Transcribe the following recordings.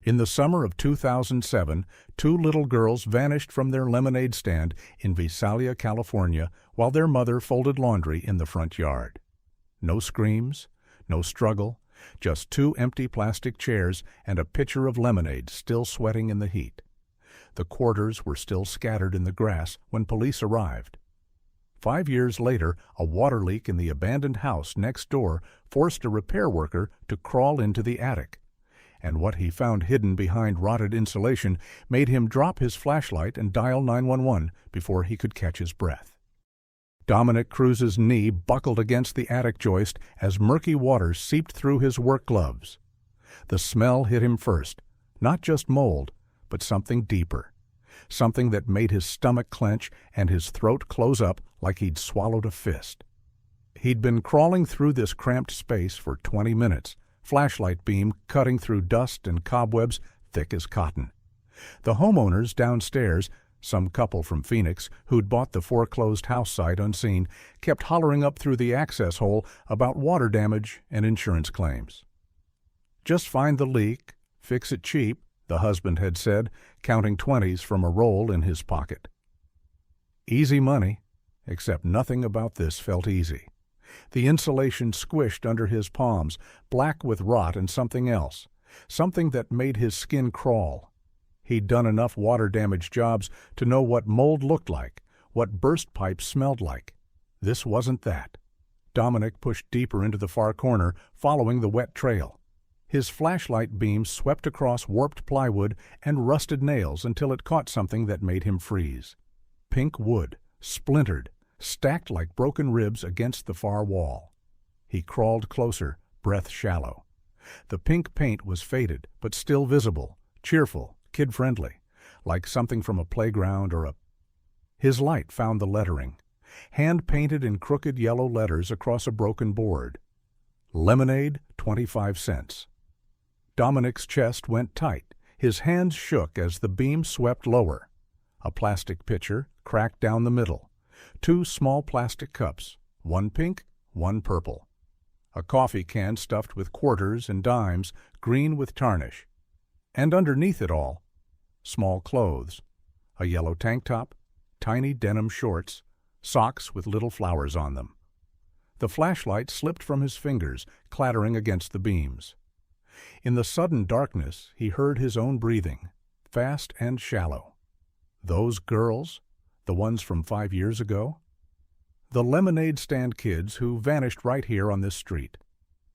In the summer of 2007, two little girls vanished from their lemonade stand in Visalia, California, while their mother folded laundry in the front yard. No screams, no struggle, just two empty plastic chairs and a pitcher of lemonade still sweating in the heat. The quarters were still scattered in the grass when police arrived. 5 years later, a water leak in the abandoned house next door forced a repair worker to crawl into the attic, and what he found hidden behind rotted insulation made him drop his flashlight and dial 911 before he could catch his breath. Dominic Cruz's knee buckled against the attic joist as murky water seeped through his work gloves. The smell hit him first, not just mold, but something deeper, something that made his stomach clench and his throat close up like he'd swallowed a fist. He'd been crawling through this cramped space for 20 minutes, flashlight beam cutting through dust and cobwebs thick as cotton. The homeowners downstairs, some couple from Phoenix who'd bought the foreclosed house site unseen, kept hollering up through the access hole about water damage and insurance claims. "Just find the leak, fix it cheap," the husband had said, counting 20s from a roll in his pocket. Easy money, except nothing about this felt easy. The insulation squished under his palms, black with rot and something else, something that made his skin crawl. He'd done enough water-damage jobs to know what mold looked like, what burst pipes smelled like. This wasn't that. Dominic pushed deeper into the far corner, following the wet trail. His flashlight beam swept across warped plywood and rusted nails until it caught something that made him freeze. Pink wood, splintered, stacked like broken ribs against the far wall. He crawled closer, breath shallow. The pink paint was faded, but still visible, cheerful, kid-friendly, like something from a playground or a... His light found the lettering, hand-painted in crooked yellow letters across a broken board. Lemonade, 25 cents. Dominic's chest went tight. His hands shook as the beam swept lower. A plastic pitcher, cracked down the middle. Two small plastic cups, one pink, one purple. A coffee can stuffed with quarters and dimes, green with tarnish. And underneath it all, small clothes, a yellow tank top, tiny denim shorts, socks with little flowers on them. The flashlight slipped from his fingers, clattering against the beams. In the sudden darkness, he heard his own breathing, fast and shallow. Those girls, the ones from 5 years ago? The lemonade stand kids who vanished right here on this street.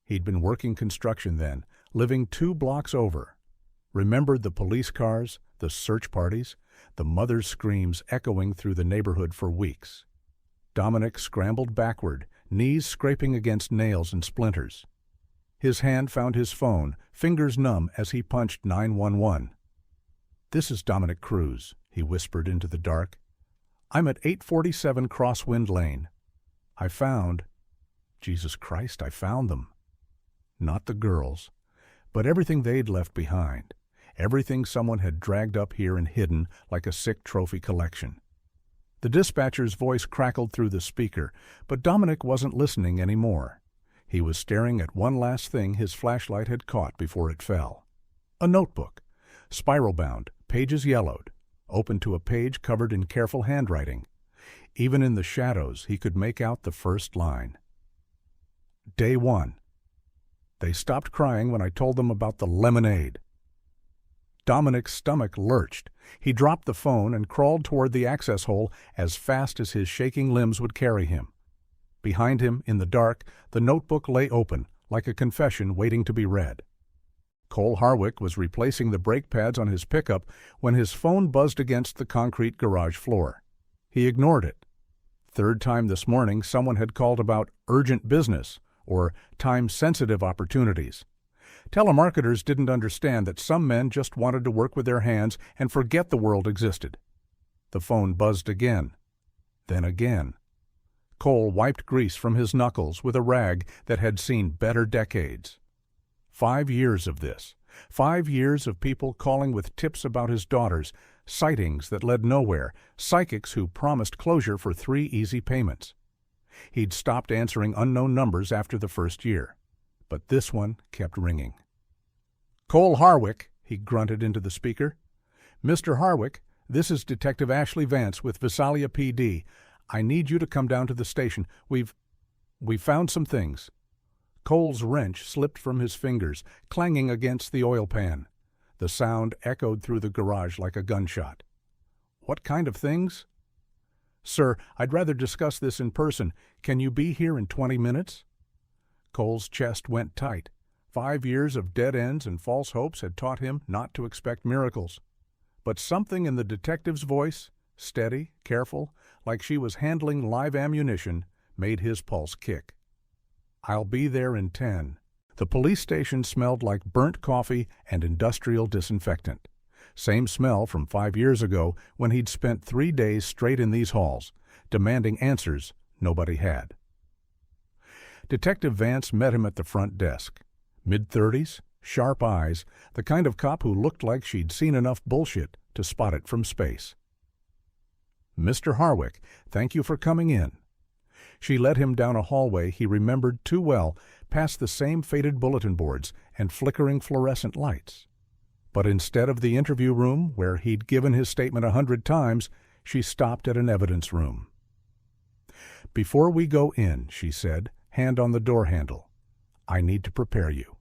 He'd been working construction then, living 2 blocks over. Remembered the police cars, the search parties, the mothers' screams echoing through the neighborhood for weeks. Dominic scrambled backward, knees scraping against nails and splinters. His hand found his phone, fingers numb as he punched 911. "This is Dominic Cruz," he whispered into the dark. "I'm at 847 Crosswind Lane. I found... Jesus Christ, I found them. Not the girls, but everything they'd left behind. Everything someone had dragged up here and hidden like a sick trophy collection." The dispatcher's voice crackled through the speaker, but Dominic wasn't listening anymore. He was staring at one last thing his flashlight had caught before it fell. A notebook, spiral-bound, pages yellowed, open to a page covered in careful handwriting. Even in the shadows, he could make out the first line. Day 1. They stopped crying when I told them about the lemonade. Dominic's stomach lurched. He dropped the phone and crawled toward the access hole as fast as his shaking limbs would carry him. Behind him, in the dark, the notebook lay open, like a confession waiting to be read. Cole Harwick was replacing the brake pads on his pickup when his phone buzzed against the concrete garage floor. He ignored it. 3rd time this morning, someone had called about urgent business or time-sensitive opportunities. Telemarketers didn't understand that some men just wanted to work with their hands and forget the world existed. The phone buzzed again, then again. Cole wiped grease from his knuckles with a rag that had seen better decades. 5 years of this. 5 years of people calling with tips about his daughters, sightings that led nowhere, psychics who promised closure for 3 easy payments. He'd stopped answering unknown numbers after the first year, but this one kept ringing. "Cole Harwick," he grunted into the speaker. "Mr. Harwick, this is Detective Ashley Vance with Visalia PD. I need you to come down to the station. We've found some things." Cole's wrench slipped from his fingers, clanging against the oil pan. The sound echoed through the garage like a gunshot. "What kind of things?" "Sir, I'd rather discuss this in person. Can you be here in 20 minutes?" Cole's chest went tight. 5 years of dead ends and false hopes had taught him not to expect miracles. But something in the detective's voice, steady, careful, like she was handling live ammunition, made his pulse kick. "I'll be there in 10. The police station smelled like burnt coffee and industrial disinfectant. Same smell from 5 years ago when he'd spent 3 days straight in these halls, demanding answers nobody had. Detective Vance met him at the front desk. Mid-30s, sharp eyes, the kind of cop who looked like she'd seen enough bullshit to spot it from space. "Mr. Harwick, thank you for coming in." She led him down a hallway he remembered too well, past the same faded bulletin boards and flickering fluorescent lights. But instead of the interview room, where he'd given his statement 100 times, she stopped at an evidence room. "Before we go in," she said, hand on the door handle, "I need to prepare you.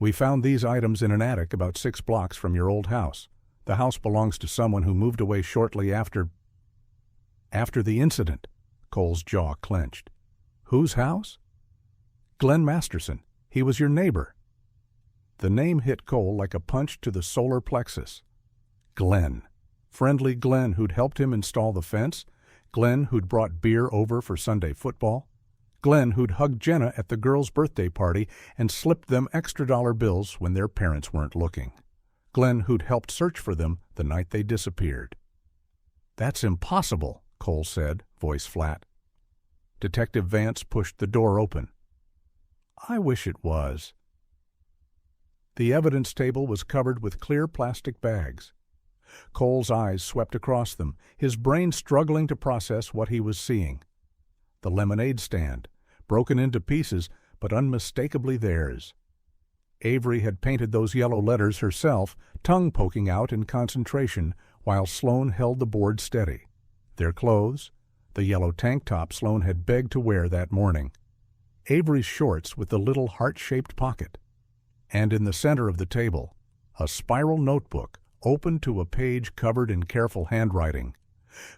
We found these items in an attic about 6 blocks from your old house. The house belongs to someone who moved away shortly after the incident." Cole's jaw clenched. "Whose house?" "Glenn Masterson. He was your neighbor." The name hit Cole like a punch to the solar plexus. Glenn. Friendly Glenn who'd helped him install the fence. Glenn who'd brought beer over for Sunday football. Glenn who'd hugged Jenna at the girls' birthday party and slipped them extra dollar bills when their parents weren't looking. Glenn who'd helped search for them the night they disappeared. "That's impossible," Cole said, voice flat. Detective Vance pushed the door open. "I wish it was." The evidence table was covered with clear plastic bags. Cole's eyes swept across them, his brain struggling to process what he was seeing. The lemonade stand, broken into pieces, but unmistakably theirs. Avery had painted those yellow letters herself, tongue poking out in concentration, while Sloan held the board steady. Their clothes, the yellow tank top Sloan had begged to wear that morning. Avery's shorts with the little heart-shaped pocket. And in the center of the table, a spiral notebook, open to a page covered in careful handwriting.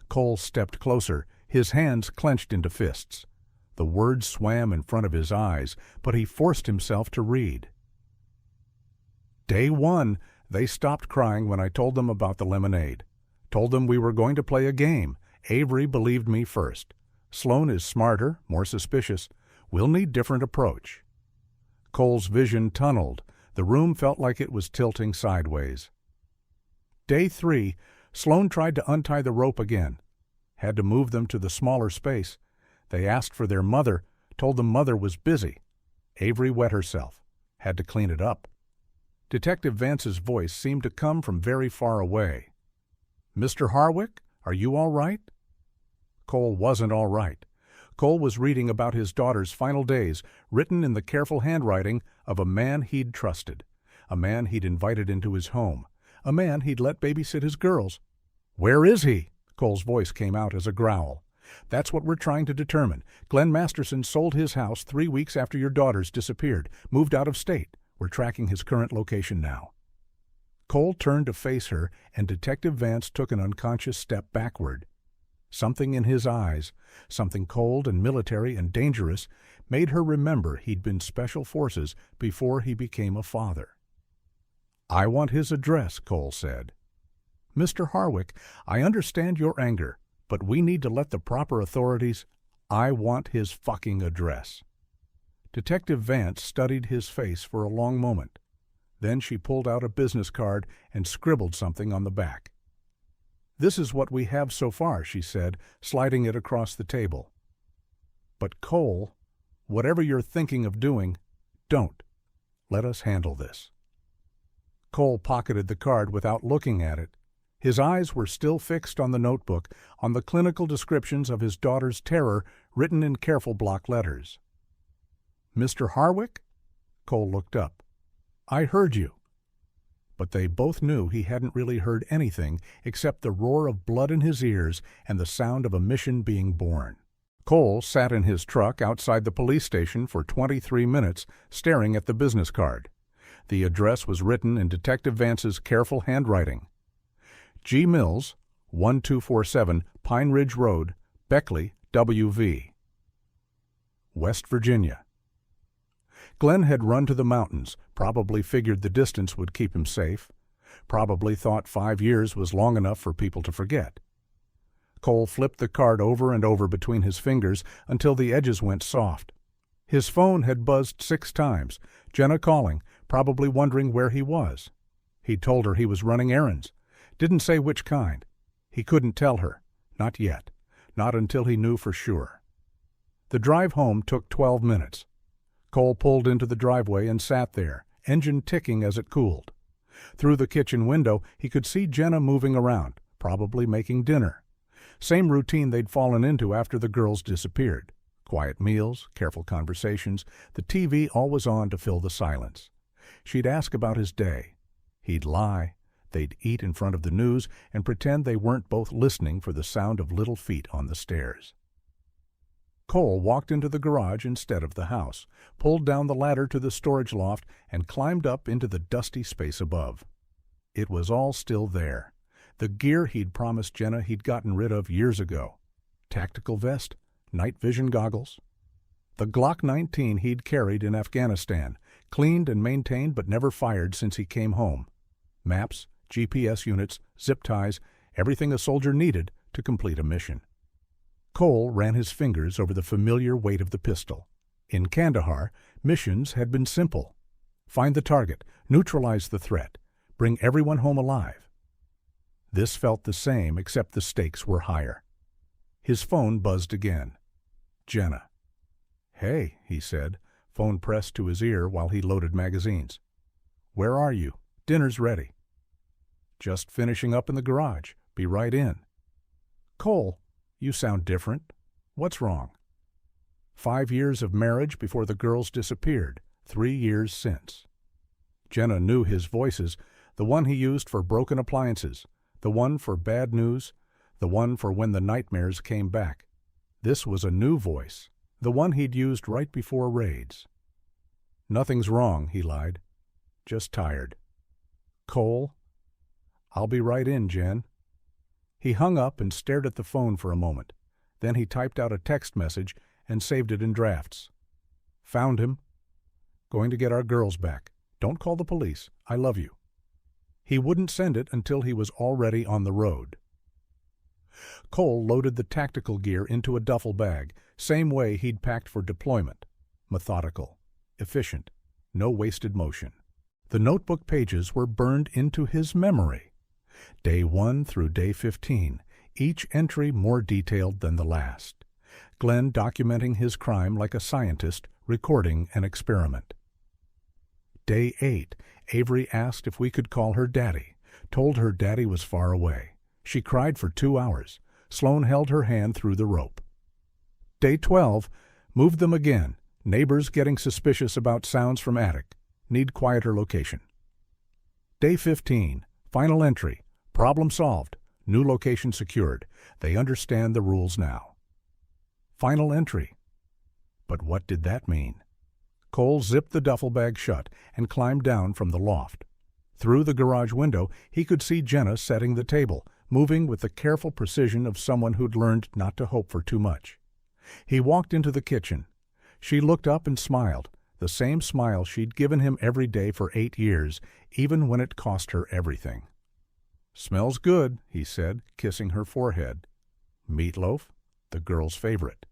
Cole stepped closer, his hands clenched into fists. The words swam in front of his eyes, but he forced himself to read. "Day 1, they stopped crying when I told them about the lemonade. Told them we were going to play a game. Avery believed me first. Sloan is smarter, more suspicious. We'll need different approach." Cole's vision tunneled. The room felt like it was tilting sideways. Day 3, Sloan tried to untie the rope again. Had to move them to the smaller space. They asked for their mother, told them mother was busy. Avery wet herself. Had to clean it up. Detective Vance's voice seemed to come from very far away. "Mr. Harwick, are you all right?" Cole wasn't all right. Cole was reading about his daughter's final days, written in the careful handwriting of a man he'd trusted, a man he'd invited into his home, a man he'd let babysit his girls. "Where is he?" Cole's voice came out as a growl. "That's what we're trying to determine. Glenn Masterson sold his house 3 weeks after your daughters disappeared, moved out of state. We're tracking his current location now." Cole turned to face her, and Detective Vance took an unconscious step backward. Something in his eyes, something cold and military and dangerous, made her remember he'd been Special Forces before he became a father. "I want his address," Cole said. "Mr. Harwick, I understand your anger, but we need to let the proper authorities—" "I want his fucking address." Detective Vance studied his face for a long moment. Then she pulled out a business card and scribbled something on the back. "This is what we have so far," she said, sliding it across the table. "But Cole, whatever you're thinking of doing, don't. Let us handle this." Cole pocketed the card without looking at it. His eyes were still fixed on the notebook, on the clinical descriptions of his daughter's terror written in careful block letters. "Mr. Harwick?" Cole looked up. "I heard you." but they both knew he hadn't really heard anything except the roar of blood in his ears and the sound of a mission being born. Cole sat in his truck outside the police station for 23 minutes, staring at the business card. The address was written in Detective Vance's careful handwriting. G. Mills, 1247 Pine Ridge Road, Beckley, W.V. West Virginia. Glenn had run to the mountains, probably figured the distance would keep him safe, probably thought 5 years was long enough for people to forget. Cole flipped the card over and over between his fingers until the edges went soft. His phone had buzzed 6 times, Jenna calling, probably wondering where he was. He'd told her he was running errands. Didn't say which kind. He couldn't tell her. Not yet. Not until he knew for sure. The drive home took 12 minutes. Cole pulled into the driveway and sat there, engine ticking as it cooled. Through the kitchen window, he could see Jenna moving around, probably making dinner. Same routine they'd fallen into after the girls disappeared. Quiet meals, careful conversations, the TV always on to fill the silence. She'd ask about his day. He'd lie. They'd eat in front of the news and pretend they weren't both listening for the sound of little feet on the stairs. Cole walked into the garage instead of the house, pulled down the ladder to the storage loft, and climbed up into the dusty space above. It was all still there. The gear he'd promised Jenna he'd gotten rid of years ago. Tactical vest, night vision goggles. The Glock 19 he'd carried in Afghanistan, cleaned and maintained but never fired since he came home. Maps, GPS units, zip ties, everything a soldier needed to complete a mission. Cole ran his fingers over the familiar weight of the pistol. In Kandahar, missions had been simple. Find the target, neutralize the threat, bring everyone home alive. This felt the same, except the stakes were higher. His phone buzzed again. Jenna. "Hey," he said, phone pressed to his ear while he loaded magazines. "Where are you? Dinner's ready." "Just finishing up in the garage. Be right in." "Cole, you sound different. What's wrong?" 5 years of marriage before the girls disappeared, 3 years since. Jenna knew his voices, the one he used for broken appliances, the one for bad news, the one for when the nightmares came back. This was a new voice, the one he'd used right before raids. "Nothing's wrong," he lied. "Just tired." "Cole?" "I'll be right in, Jen." He hung up and stared at the phone for a moment. Then he typed out a text message and saved it in drafts. "Found him. Going to get our girls back. Don't call the police. I love you." He wouldn't send it until he was already on the road. Cole loaded the tactical gear into a duffel bag, same way he'd packed for deployment. Methodical, efficient, no wasted motion. The notebook pages were burned into his memory. Day 1 through day 15, each entry more detailed than the last. Glenn documenting his crime like a scientist recording an experiment. Day 8, Avery asked if we could call her Daddy, told her Daddy was far away. She cried for 2 hours. Sloan held her hand through the rope. Day 12, moved them again. Neighbors getting suspicious about sounds from attic. Need quieter location. Day 15, final entry. Problem solved. New location secured. They understand the rules now. Final entry. But what did that mean? Cole zipped the duffel bag shut and climbed down from the loft. Through the garage window, he could see Jenna setting the table, moving with the careful precision of someone who'd learned not to hope for too much. He walked into the kitchen. She looked up and smiled, the same smile she'd given him every day for 8 years, even when it cost her everything. "Smells good," he said, kissing her forehead. Meatloaf, the girl's favorite.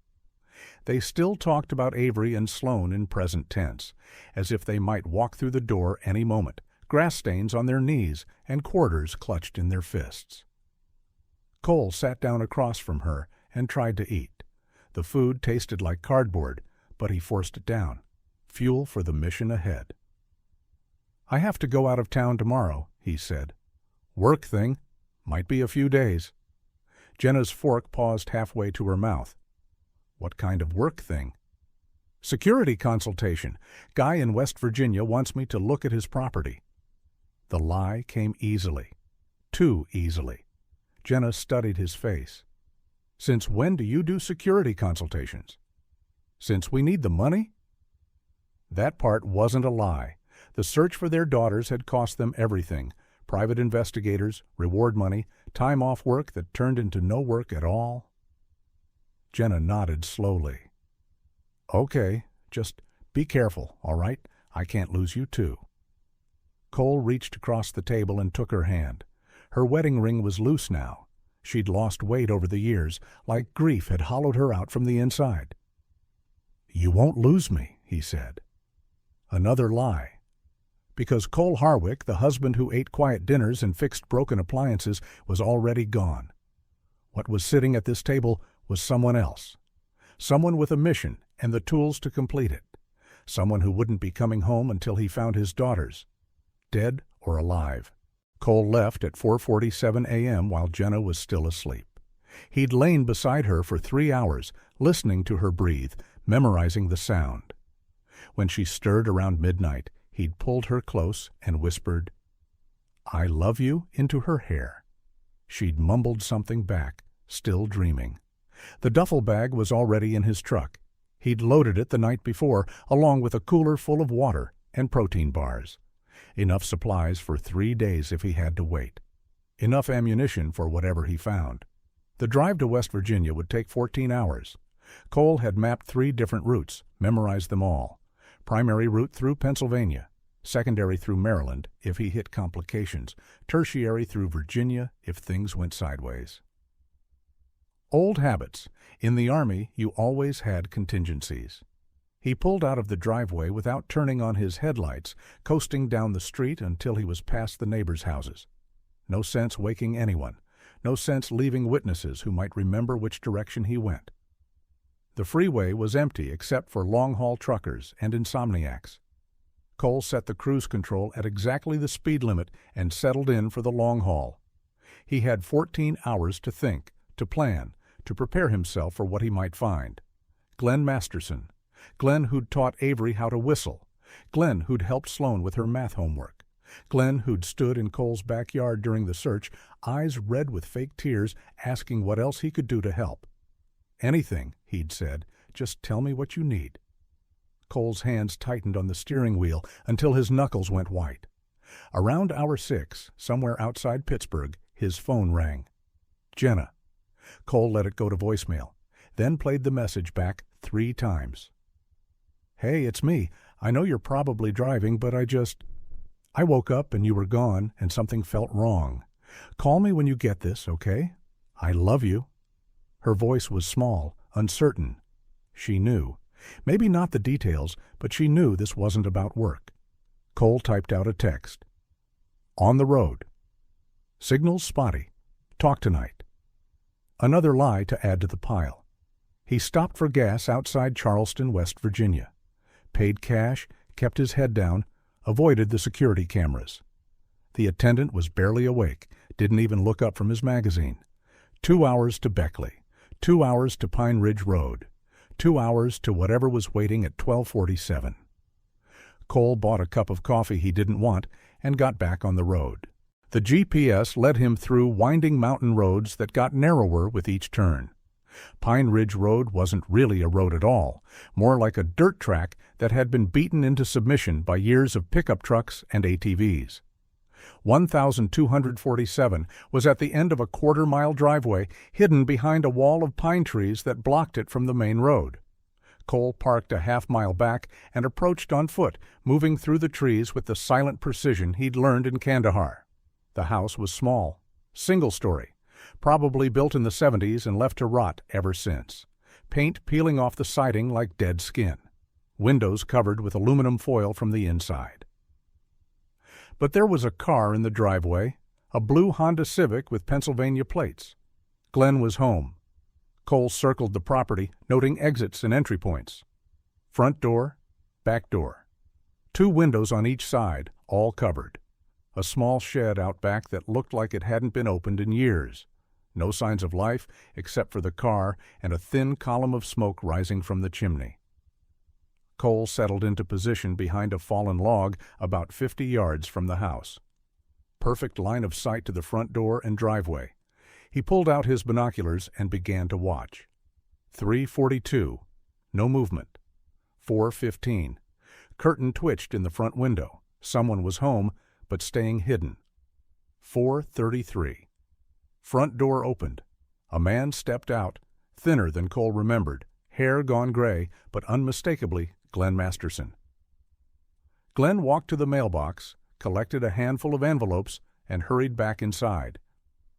They still talked about Avery and Sloan in present tense, as if they might walk through the door any moment, grass stains on their knees and quarters clutched in their fists. Cole sat down across from her and tried to eat. The food tasted like cardboard, but he forced it down. Fuel for the mission ahead. "I have to go out of town tomorrow," he said. "Work thing. Might be a few days." Jenna's fork paused halfway to her mouth. "What kind of work thing?" "Security consultation. Guy in West Virginia wants me to look at his property." The lie came easily. Too easily. Jenna studied his face. "Since when do you do security consultations?" "Since we need the money?" That part wasn't a lie. The search for their daughters had cost them everything. Private investigators, reward money, time off work that turned into no work at all. Jenna nodded slowly. "Okay, just be careful, all right? I can't lose you too." Cole reached across the table and took her hand. Her wedding ring was loose now. She'd lost weight over the years, like grief had hollowed her out from the inside. "You won't lose me," he said. Another lie. Because Cole Harwick, the husband who ate quiet dinners and fixed broken appliances, was already gone. What was sitting at this table was someone else. Someone with a mission and the tools to complete it. Someone who wouldn't be coming home until he found his daughters, dead or alive. Cole left at 4:47 a.m. while Jenna was still asleep. He'd lain beside her for 3 hours, listening to her breathe, memorizing the sound. When she stirred around midnight, he'd pulled her close and whispered, "I love you," into her hair. She'd mumbled something back, still dreaming. The duffel bag was already in his truck. He'd loaded it the night before, along with a cooler full of water and protein bars. Enough supplies for 3 days if he had to wait. Enough ammunition for whatever he found. The drive to West Virginia would take 14 hours. Cole had mapped 3 different routes, memorized them all. Primary route through Pennsylvania, secondary through Maryland if he hit complications, tertiary through Virginia if things went sideways. Old habits. In the Army, you always had contingencies. He pulled out of the driveway without turning on his headlights, coasting down the street until he was past the neighbors' houses. No sense waking anyone. No sense leaving witnesses who might remember which direction he went. The freeway was empty except for long-haul truckers and insomniacs. Cole set the cruise control at exactly the speed limit and settled in for the long haul. He had 14 hours to think, to plan, to prepare himself for what he might find. Glenn Masterson. Glenn who'd taught Avery how to whistle. Glenn who'd helped Sloan with her math homework. Glenn who'd stood in Cole's backyard during the search, eyes red with fake tears, asking what else he could do to help. "Anything," he'd said, "just tell me what you need." Cole's hands tightened on the steering wheel until his knuckles went white. Around hour 6, somewhere outside Pittsburgh, his phone rang. "Jenna." Cole let it go to voicemail, then played the message back 3 times. "Hey, it's me. I know you're probably driving, but I woke up and you were gone and something felt wrong. Call me when you get this, okay? I love you." Her voice was small, uncertain. She knew. Maybe not the details, but she knew this wasn't about work. Cole typed out a text. "On the road. Signal's spotty. Talk tonight." Another lie to add to the pile. He stopped for gas outside Charleston, West Virginia. Paid cash, kept his head down, avoided the security cameras. The attendant was barely awake, didn't even look up from his magazine. 2 hours to Beckley. 2 hours to Pine Ridge Road. 2 hours to whatever was waiting at 12:47. Cole bought a cup of coffee he didn't want and got back on the road. The GPS led him through winding mountain roads that got narrower with each turn. Pine Ridge Road wasn't really a road at all, more like a dirt track that had been beaten into submission by years of pickup trucks and ATVs. 1247 was at the end of a quarter-mile driveway hidden behind a wall of pine trees that blocked it from the main road. Cole parked a half-mile back and approached on foot, moving through the trees with the silent precision he'd learned in Kandahar. The house was small, single-story, probably built in the 70s and left to rot ever since. Paint peeling off the siding like dead skin. Windows covered with aluminum foil from the inside. But there was a car in the driveway, a blue Honda Civic with Pennsylvania plates. Glenn was home. Cole circled the property, noting exits and entry points. Front door, back door. 2 windows on each side, all covered. A small shed out back that looked like it hadn't been opened in years. No signs of life except for the car and a thin column of smoke rising from the chimney. Cole settled into position behind a fallen log about 50 yards from the house. perfect line of sight to the front door and driveway. He pulled out his binoculars and began to watch. 3:42. No movement. 4:15. Curtain twitched in the front window. Someone was home, but staying hidden. 4:33. Front door opened. A man stepped out, thinner than Cole remembered, hair gone gray, but unmistakably Glenn Masterson. Glenn walked to the mailbox, collected a handful of envelopes, and hurried back inside.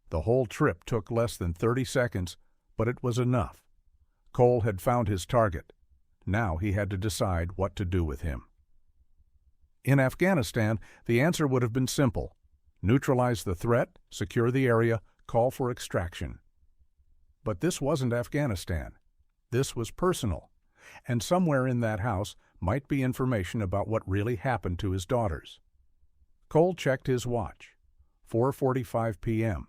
The whole trip took less than 30 seconds, but it was enough. Cole had found his target. Now he had to decide what to do with him. In Afghanistan, the answer would have been simple. Neutralize the threat, secure the area, call for extraction. But this wasn't Afghanistan. This was personal. And somewhere in that house might be information about what really happened to his daughters. Cole checked his watch. 4:45 p.m.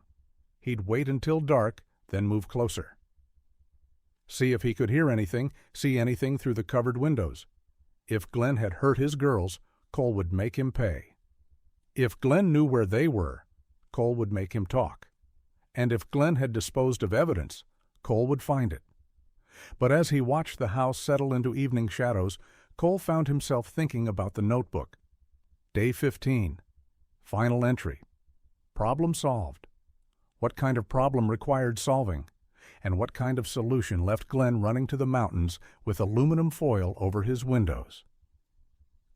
He'd wait until dark, then move closer. See if he could hear anything, see anything through the covered windows. If Glenn had hurt his girls, Cole would make him pay. If Glenn knew where they were, Cole would make him talk. And if Glenn had disposed of evidence, Cole would find it. But as he watched the house settle into evening shadows, Cole found himself thinking about the notebook. Day 15. Final entry. Problem solved. What kind of problem required solving? And what kind of solution left Glenn running to the mountains with aluminum foil over his windows?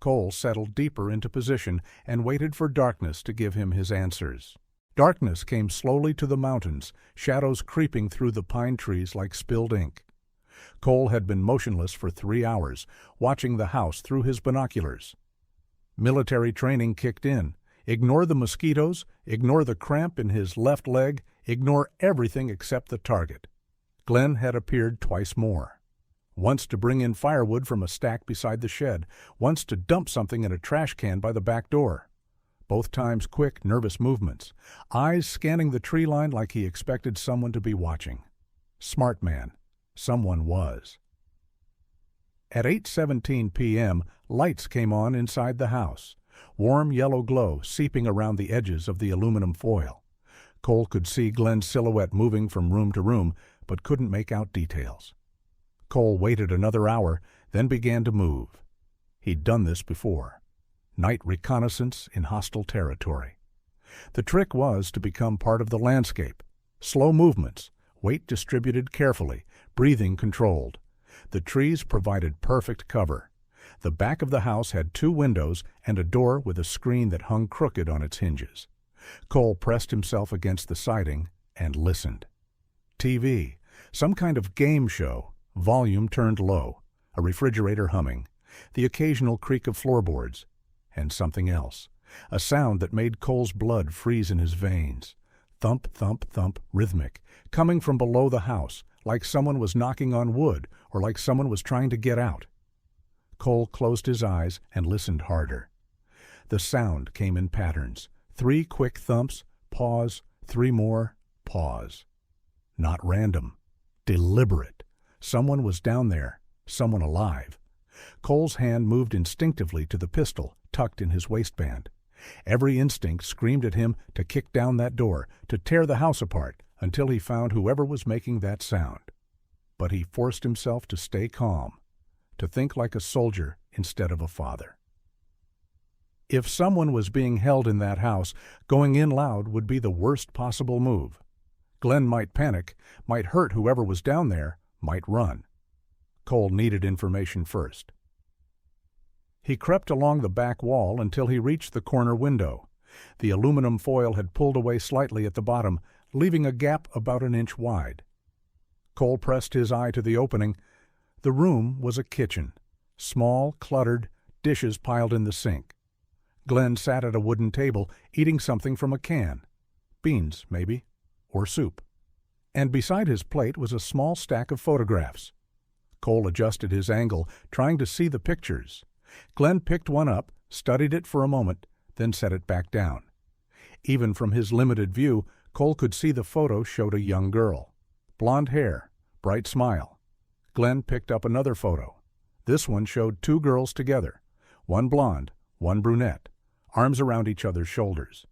Cole settled deeper into position and waited for darkness to give him his answers. Darkness came slowly to the mountains, shadows creeping through the pine trees like spilled ink. Cole had been motionless for 3 hours, watching the house through his binoculars. Military training kicked in. Ignore the mosquitoes, ignore the cramp in his left leg, ignore everything except the target. Glenn had appeared twice more. Once to bring in firewood from a stack beside the shed, once to dump something in a trash can by the back door. Both times quick, nervous movements, eyes scanning the tree line like he expected someone to be watching. Smart man. Someone was. At 8:17 p.m., lights came on inside the house, warm yellow glow seeping around the edges of the aluminum foil. Cole could see Glenn's silhouette moving from room to room, but couldn't make out details. Cole waited another hour, then began to move. He'd done this before. Night reconnaissance in hostile territory. The trick was to become part of the landscape. Slow movements, weight distributed carefully, breathing controlled. The trees provided perfect cover. The back of the house had 2 windows and a door with a screen that hung crooked on its hinges. Cole pressed himself against the siding and listened. TV, some kind of game show, volume turned low, a refrigerator humming, the occasional creak of floorboards, and something else, a sound that made Cole's blood freeze in his veins. Thump, thump, thump, rhythmic, coming from below the house, like someone was knocking on wood or like someone was trying to get out. Cole closed his eyes and listened harder. The sound came in patterns. 3 quick thumps, pause, 3 more, pause. Not random. Deliberate. Someone was down there, someone alive. Cole's hand moved instinctively to the pistol tucked in his waistband. Every instinct screamed at him to kick down that door, to tear the house apart, until he found whoever was making that sound. But he forced himself to stay calm, to think like a soldier instead of a father. If someone was being held in that house, going in loud would be the worst possible move. Glenn might panic, might hurt whoever was down there, might run. Cole needed information first. He crept along the back wall until he reached the corner window. The aluminum foil had pulled away slightly at the bottom, leaving a gap about an inch wide. Cole pressed his eye to the opening. The room was a kitchen. Small, cluttered, dishes piled in the sink. Glenn sat at a wooden table, eating something from a can. Beans, maybe, or soup. And beside his plate was a small stack of photographs. Cole adjusted his angle, trying to see the pictures. Glenn picked one up, studied it for a moment, then set it back down. Even from his limited view, Cole could see the photo showed a young girl. Blonde hair, bright smile. Glenn picked up another photo. This one showed 2 girls together, one blonde, one brunette, arms around each other's shoulders.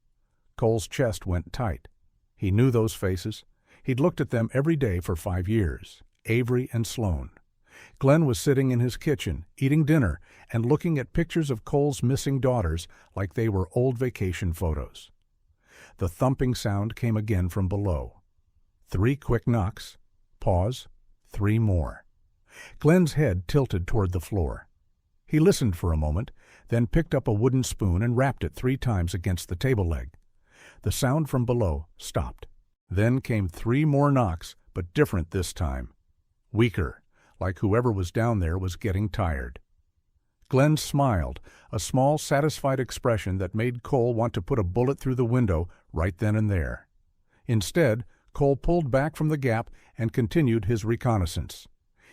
Cole's chest went tight. He knew those faces. He'd looked at them every day for 5 years. Avery and Sloan. Glenn was sitting in his kitchen, eating dinner, and looking at pictures of Cole's missing daughters like they were old vacation photos. The thumping sound came again from below. 3 quick knocks. Pause. 3 more. Glenn's head tilted toward the floor. He listened for a moment, then picked up a wooden spoon and rapped it 3 times against the table leg. The sound from below stopped. Then came 3 more knocks, but different this time. Weaker, like whoever was down there was getting tired. Glenn smiled, a small, satisfied expression that made Cole want to put a bullet through the window right then and there. Instead, Cole pulled back from the gap and continued his reconnaissance.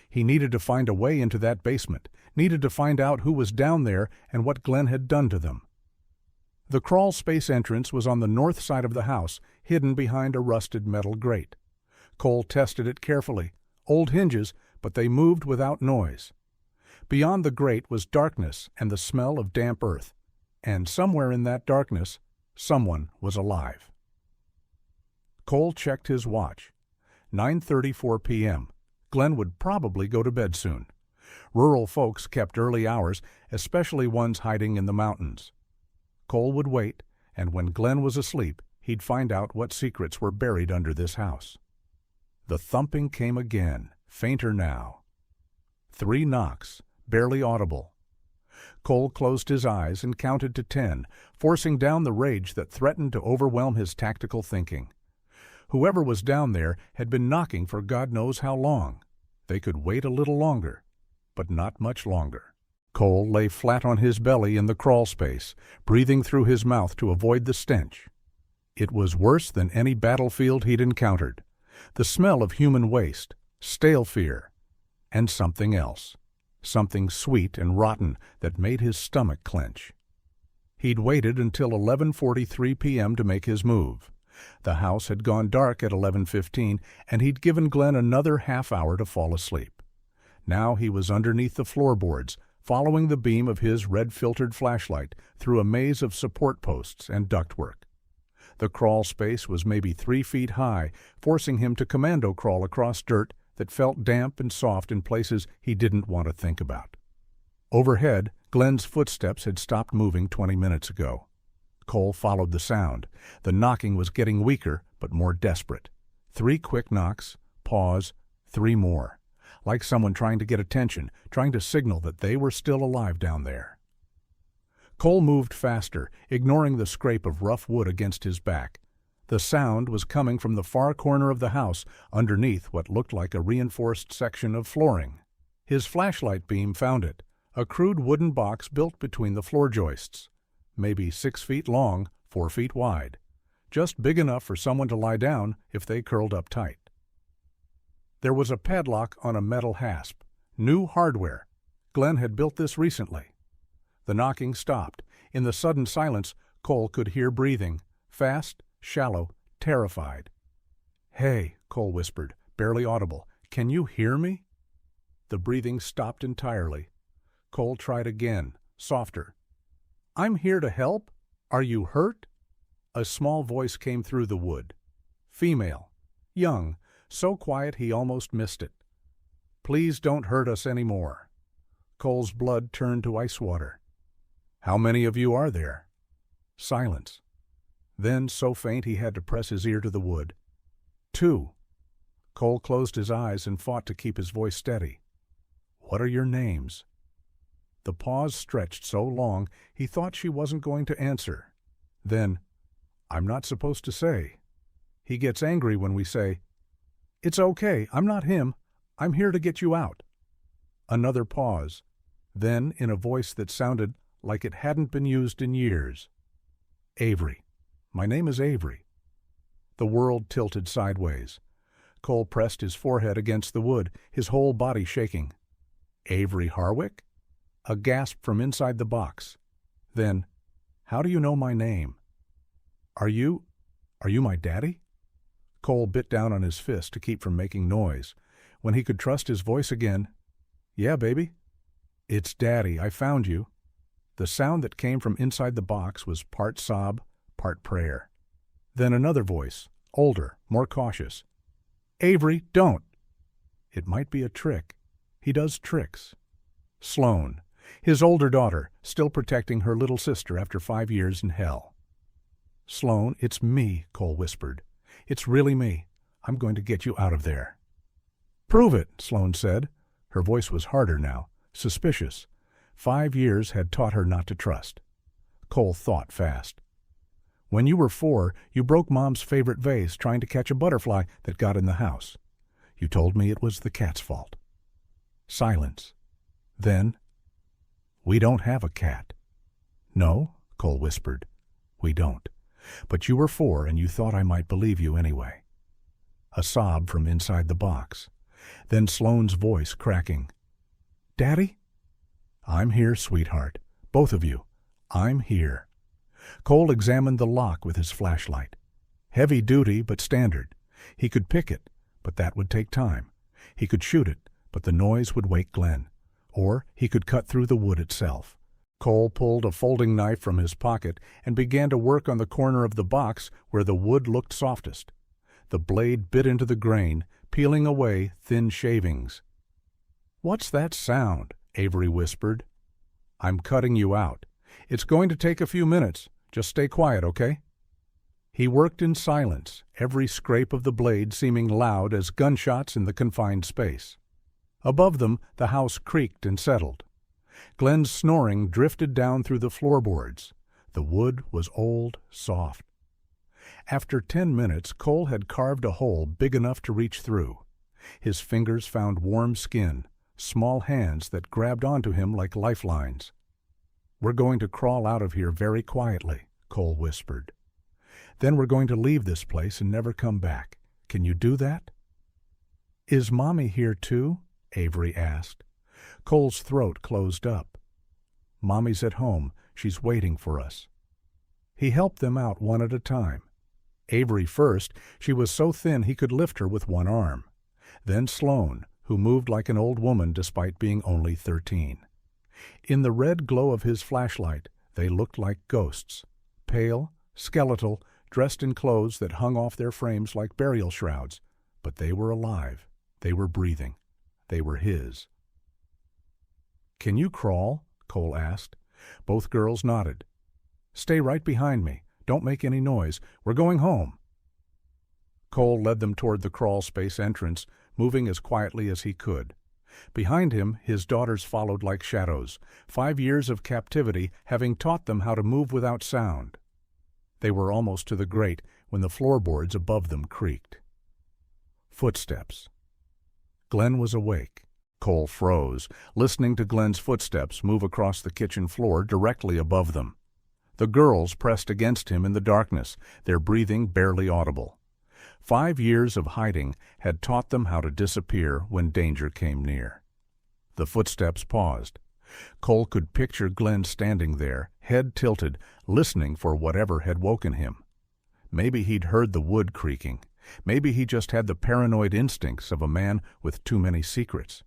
He needed to find a way into that basement, needed to find out who was down there and what Glenn had done to them. The crawl space entrance was on the north side of the house, hidden behind a rusted metal grate. Cole tested it carefully. Old hinges, but they moved without noise. Beyond the grate was darkness and the smell of damp earth. And somewhere in that darkness, someone was alive. Cole checked his watch. 9:34 p.m. Glenn would probably go to bed soon. Rural folks kept early hours, especially ones hiding in the mountains. Cole would wait, and when Glenn was asleep, he'd find out what secrets were buried under this house. The thumping came again, fainter now. 3 knocks, barely audible. Cole closed his eyes and counted to 10, forcing down the rage that threatened to overwhelm his tactical thinking. Whoever was down there had been knocking for God knows how long. They could wait a little longer, but not much longer. Cole lay flat on his belly in the crawl space, breathing through his mouth to avoid the stench. It was worse than any battlefield he'd encountered. The smell of human waste, stale fear, and something else. Something sweet and rotten that made his stomach clench. He'd waited until 11:43 p.m. to make his move. The house had gone dark at 11:15, and he'd given Glenn another half hour to fall asleep. Now he was underneath the floorboards, following the beam of his red-filtered flashlight through a maze of support posts and ductwork. The crawl space was maybe 3 feet high, forcing him to commando crawl across dirt that felt damp and soft in places he didn't want to think about. Overhead, Glenn's footsteps had stopped moving 20 minutes ago. Cole followed the sound. The knocking was getting weaker, but more desperate. 3 quick knocks, pause, 3 more. Like someone trying to get attention, trying to signal that they were still alive down there. Cole moved faster, ignoring the scrape of rough wood against his back. The sound was coming from the far corner of the house, underneath what looked like a reinforced section of flooring. His flashlight beam found it, a crude wooden box built between the floor joists. Maybe 6 feet long, 4 feet wide. Just big enough for someone to lie down if they curled up tight. There was a padlock on a metal hasp. New hardware. Glenn had built this recently. The knocking stopped. In the sudden silence, Cole could hear breathing. Fast, shallow, terrified. "Hey," Cole whispered, barely audible. "Can you hear me?" The breathing stopped entirely. Cole tried again, softer. "I'm here to help. Are you hurt?" A small voice came through the wood. Female. Young. So quiet he almost missed it. "Please don't hurt us anymore." Cole's blood turned to ice water. "How many of you are there?" Silence. Then, so faint he had to press his ear to the wood. 2. Cole closed his eyes and fought to keep his voice steady. "What are your names?" The pause stretched so long he thought she wasn't going to answer. Then, "I'm not supposed to say. He gets angry when we say, 'It's okay, I'm not him. I'm here to get you out.'" Another pause. Then, in a voice that sounded like it hadn't been used in years, "Avery. My name is Avery." The world tilted sideways. Cole pressed his forehead against the wood, his whole body shaking. "Avery Harwick?" A gasp from inside the box. Then, "How do you know my name?" Are you my daddy?" Cole bit down on his fist to keep from making noise. When he could trust his voice again, "Yeah, baby." "It's Daddy. I found you." The sound that came from inside the box was part sob, part prayer. Then another voice, older, more cautious. "Avery, don't!" It might be a trick. He does tricks. Sloane, his older daughter, still protecting her little sister after 5 years in hell. "Sloane, it's me," Cole whispered. "It's really me. I'm going to get you out of there." "Prove it," Sloane said. Her voice was harder now, suspicious. 5 years had taught her not to trust. Cole thought fast. "When you were 4, you broke Mom's favorite vase trying to catch a butterfly that got in the house. You told me it was the cat's fault." Silence. Then, "We don't have a cat." "No," Cole whispered. "We don't. But you were 4 and you thought I might believe you anyway." A sob from inside the box. Then Sloane's voice cracking. "Daddy?" "I'm here, sweetheart. Both of you. I'm here." Cole examined the lock with his flashlight. Heavy duty, but standard. He could pick it, but that would take time. He could shoot it, but the noise would wake Glenn. Or he could cut through the wood itself. Cole pulled a folding knife from his pocket and began to work on the corner of the box where the wood looked softest. The blade bit into the grain, peeling away thin shavings. "What's that sound?" Avery whispered. "I'm cutting you out. It's going to take a few minutes. Just stay quiet, okay?" He worked in silence, every scrape of the blade seeming loud as gunshots in the confined space. Above them, the house creaked and settled. Glenn's snoring drifted down through the floorboards. The wood was old, soft. After 10 minutes, Cole had carved a hole big enough to reach through. His fingers found warm skin, small hands that grabbed onto him like lifelines. "We're going to crawl out of here very quietly," Cole whispered. "Then we're going to leave this place and never come back. Can you do that?" "Is Mommy here too?" Avery asked. Cole's throat closed up. "Mommy's at home. She's waiting for us." He helped them out one at a time. Avery first. She was so thin he could lift her with one arm. Then Sloane, who moved like an old woman despite being only 13. In the red glow of his flashlight, they looked like ghosts, pale, skeletal, dressed in clothes that hung off their frames like burial shrouds. But they were alive. They were breathing. They were his. "Can you crawl?" Cole asked. Both girls nodded. "Stay right behind me. Don't make any noise. We're going home." Cole led them toward the crawl space entrance, moving as quietly as he could. Behind him, his daughters followed like shadows, 5 years of captivity having taught them how to move without sound. They were almost to the grate when the floorboards above them creaked. Footsteps. Glenn was awake. Cole froze, listening to Glenn's footsteps move across the kitchen floor directly above them. The girls pressed against him in the darkness, their breathing barely audible. 5 years of hiding had taught them how to disappear when danger came near. The footsteps paused. Cole could picture Glenn standing there, head tilted, listening for whatever had woken him. Maybe he'd heard the wood creaking. Maybe he just had the paranoid instincts of a man with too many secrets.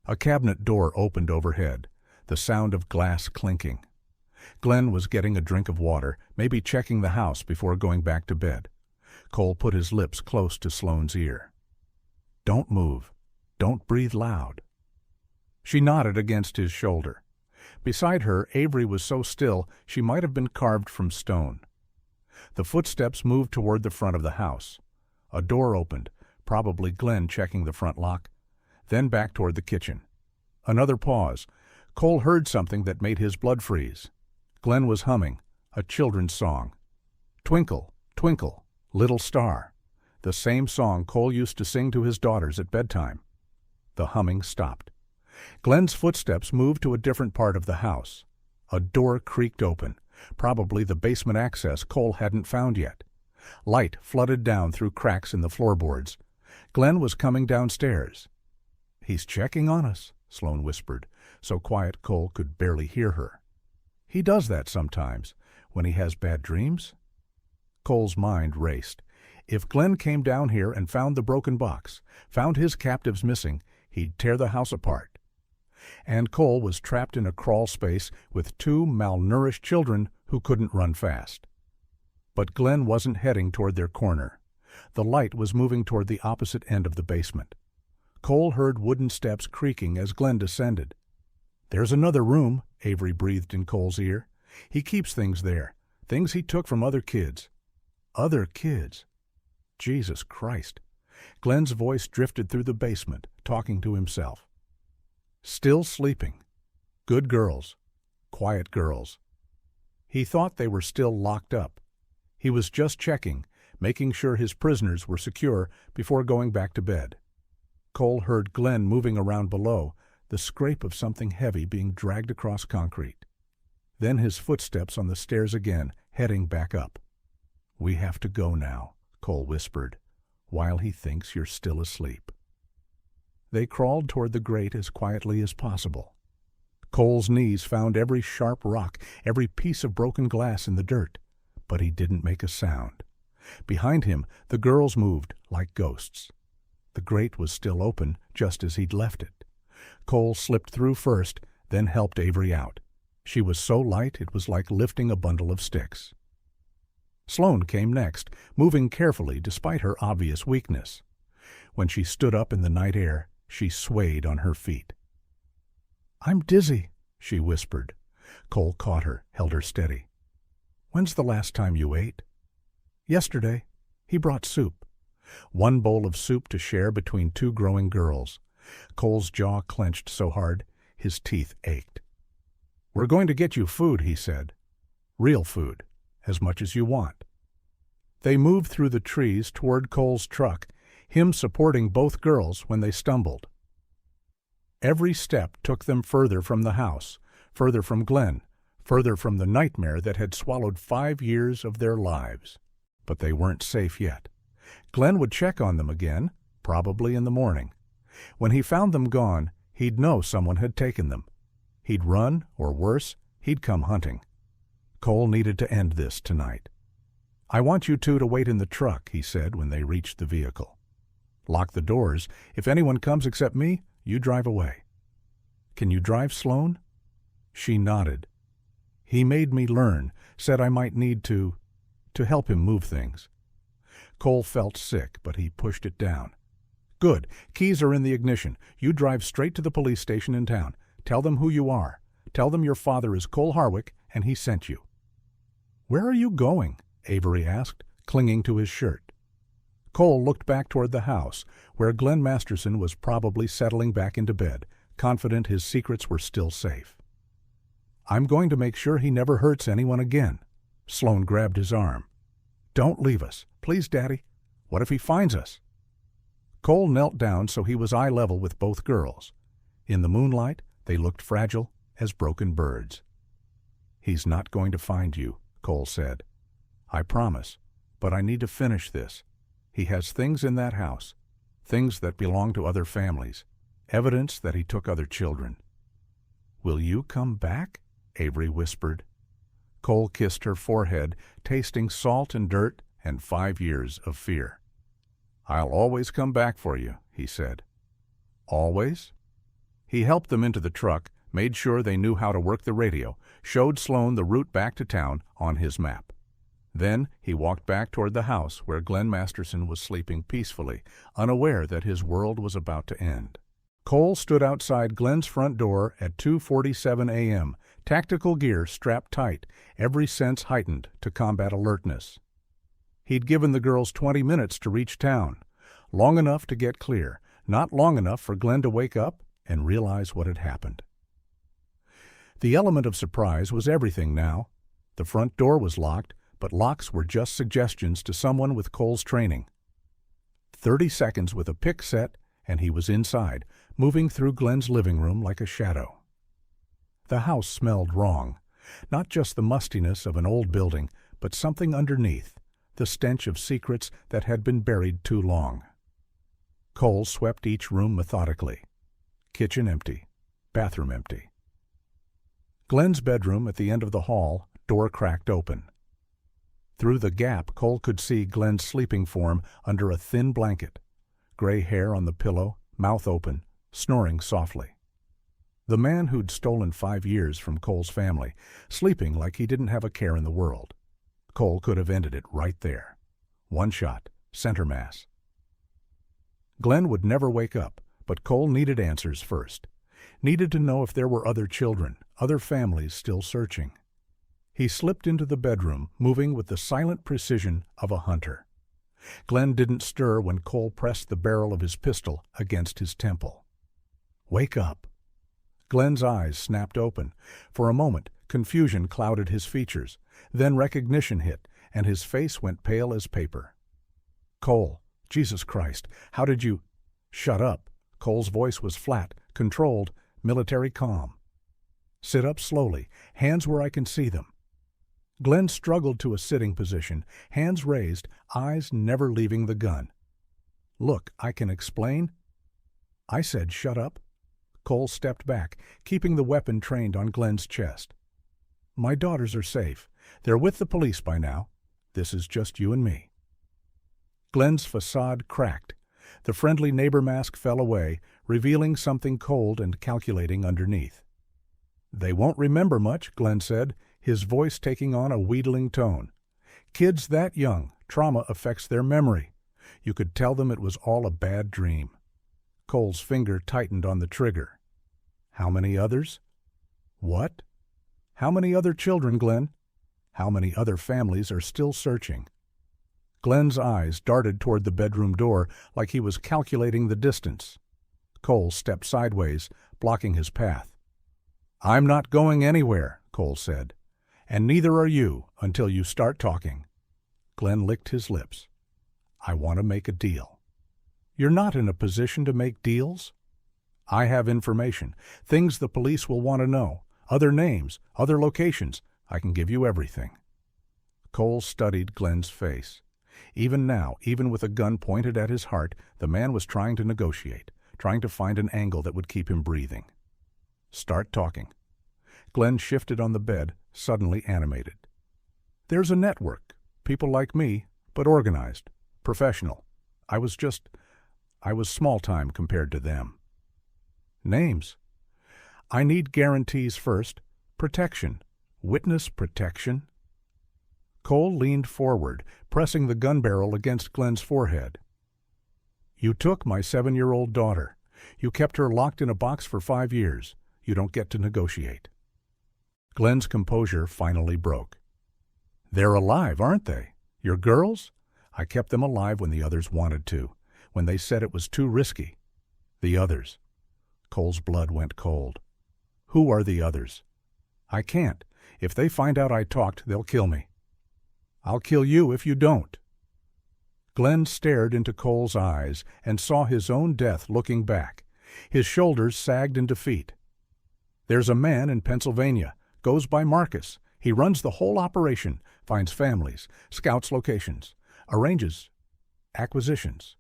A cabinet door opened overhead, the sound of glass clinking. Glenn was getting a drink of water, maybe checking the house before going back to bed. Cole put his lips close to Sloane's ear. "Don't move. Don't breathe loud." She nodded against his shoulder. Beside her, Avery was so still she might have been carved from stone. The footsteps moved toward the front of the house. A door opened, probably Glenn checking the front lock, then back toward the kitchen. Another pause. Cole heard something that made his blood freeze. Glenn was humming, a children's song. "Twinkle, twinkle, little star," the same song Cole used to sing to his daughters at bedtime. The humming stopped. Glenn's footsteps moved to a different part of the house. A door creaked open, probably the basement access Cole hadn't found yet. Light flooded down through cracks in the floorboards. Glenn was coming downstairs. "He's checking on us," Sloane whispered, so quiet Cole could barely hear her. "He does that sometimes, when he has bad dreams." Cole's mind raced. If Glenn came down here and found the broken box, found his captives missing, he'd tear the house apart. And Cole was trapped in a crawl space with 2 malnourished children who couldn't run fast. But Glenn wasn't heading toward their corner. The light was moving toward the opposite end of the basement. Cole heard wooden steps creaking as Glenn descended. "There's another room," Avery breathed in Cole's ear. "He keeps things there, things he took from other kids." Other kids? Jesus Christ. Glenn's voice drifted through the basement, talking to himself. Still sleeping. Good girls. Quiet girls. He thought they were still locked up. He was just checking, making sure his prisoners were secure before going back to bed. Cole heard Glenn moving around below, the scrape of something heavy being dragged across concrete. Then his footsteps on the stairs again, heading back up. "We have to go now," Cole whispered, "while he thinks you're still asleep." They crawled toward the grate as quietly as possible. Cole's knees found every sharp rock, every piece of broken glass in the dirt, but he didn't make a sound. Behind him, the girls moved like ghosts. The grate was still open, just as he'd left it. Cole slipped through first, then helped Avery out. She was so light it was like lifting a bundle of sticks. Sloane came next, moving carefully despite her obvious weakness. When she stood up in the night air, she swayed on her feet. "I'm dizzy," she whispered. Cole caught her, held her steady. "When's the last time you ate?" "Yesterday. He brought soup." One bowl of soup to share between two growing girls. Cole's jaw clenched so hard, his teeth ached. "We're going to get you food," he said. "Real food, as much as you want." They moved through the trees toward Cole's truck, him supporting both girls when they stumbled. Every step took them further from the house, further from Glenn, further from the nightmare that had swallowed 5 years of their lives. But they weren't safe yet. Glenn would check on them again, probably in the morning. When he found them gone, he'd know someone had taken them. He'd run, or worse, he'd come hunting. Cole needed to end this tonight. "I want you two to wait in the truck," he said when they reached the vehicle. "Lock the doors. If anyone comes except me, you drive away." "Can you drive, Sloane?" She nodded. "He made me learn, said I might need to help him move things." Cole felt sick, but he pushed it down. "Good. Keys are in the ignition. You drive straight to the police station in town. Tell them who you are. Tell them your father is Cole Harwick and he sent you." "Where are you going?" Avery asked, clinging to his shirt. Cole looked back toward the house, where Glenn Masterson was probably settling back into bed, confident his secrets were still safe. "I'm going to make sure he never hurts anyone again." Sloane grabbed his arm. "Don't leave us. Please, Daddy. What if he finds us?" Cole knelt down so he was eye level with both girls. In the moonlight, they looked fragile as broken birds. "He's not going to find you," Cole said. "I promise, but I need to finish this. He has things in that house, things that belong to other families, evidence that he took other children." "Will you come back?" Avery whispered. Cole kissed her forehead, tasting salt and dirt and 5 years of fear. "I'll always come back for you," he said. "Always?" He helped them into the truck, made sure they knew how to work the radio, showed Sloane the route back to town on his map. Then he walked back toward the house where Glenn Masterson was sleeping peacefully, unaware that his world was about to end. Cole stood outside Glenn's front door at 2:47 a.m., tactical gear strapped tight, every sense heightened to combat alertness. He'd given the girls 20 minutes to reach town, long enough to get clear, not long enough for Glenn to wake up and realize what had happened. The element of surprise was everything now. The front door was locked, but locks were just suggestions to someone with Cole's training. 30 seconds with a pick set, and he was inside, moving through Glenn's living room like a shadow. The house smelled wrong. Not just the mustiness of an old building, but something underneath, the stench of secrets that had been buried too long. Cole swept each room methodically. Kitchen empty. Bathroom empty. Glenn's bedroom at the end of the hall, door cracked open. Through the gap, Cole could see Glenn's sleeping form under a thin blanket, gray hair on the pillow, mouth open, snoring softly. The man who'd stolen 5 years from Cole's family, sleeping like he didn't have a care in the world. Cole could have ended it right there. One shot, center mass. Glenn would never wake up, but Cole needed answers first. Needed to know if there were other children, other families still searching. He slipped into the bedroom, moving with the silent precision of a hunter. Glenn didn't stir when Cole pressed the barrel of his pistol against his temple. "Wake up." Glenn's eyes snapped open. For a moment, confusion clouded his features. Then recognition hit, and his face went pale as paper. "Cole, Jesus Christ, how did you—" "Shut up." Cole's voice was flat, controlled, military calm. "Sit up slowly, hands where I can see them." Glenn struggled to a sitting position, hands raised, eyes never leaving the gun. "Look, I can explain." "I said shut up." Cole stepped back, keeping the weapon trained on Glenn's chest. "My daughters are safe. They're with the police by now. This is just you and me." Glenn's facade cracked. The friendly neighbor mask fell away, revealing something cold and calculating underneath. "They won't remember much," Glenn said, his voice taking on a wheedling tone. "Kids that young, trauma affects their memory. You could tell them it was all a bad dream." Cole's finger tightened on the trigger. "How many others?" "What?" "How many other children, Glenn? How many other families are still searching?" Glenn's eyes darted toward the bedroom door like he was calculating the distance. Cole stepped sideways, blocking his path. "I'm not going anywhere," Cole said. "And neither are you until you start talking." Glenn licked his lips. "I want to make a deal." "You're not in a position to make deals." "I have information, things the police will want to know, other names, other locations. I can give you everything." Cole studied Glenn's face. Even now, even with a gun pointed at his heart, the man was trying to negotiate, trying to find an angle that would keep him breathing. "Start talking." Glenn shifted on the bed, suddenly animated. "There's a network. People like me, but organized, professional. I was small time compared to them." "Names?" "I need guarantees first. Protection. Witness protection." Cole leaned forward, pressing the gun barrel against Glenn's forehead. "You took my 7-year-old daughter. You kept her locked in a box for 5 years. You don't get to negotiate." Glenn's composure finally broke. "They're alive, aren't they? Your girls? I kept them alive when the others wanted to, when they said it was too risky." "The others." Cole's blood went cold. "Who are the others?" "I can't. If they find out I talked, they'll kill me." "I'll kill you if you don't." Glenn stared into Cole's eyes and saw his own death looking back. His shoulders sagged in defeat. "There's a man in Pennsylvania, goes by Marcus. He runs the whole operation, finds families, scouts locations, arranges acquisitions."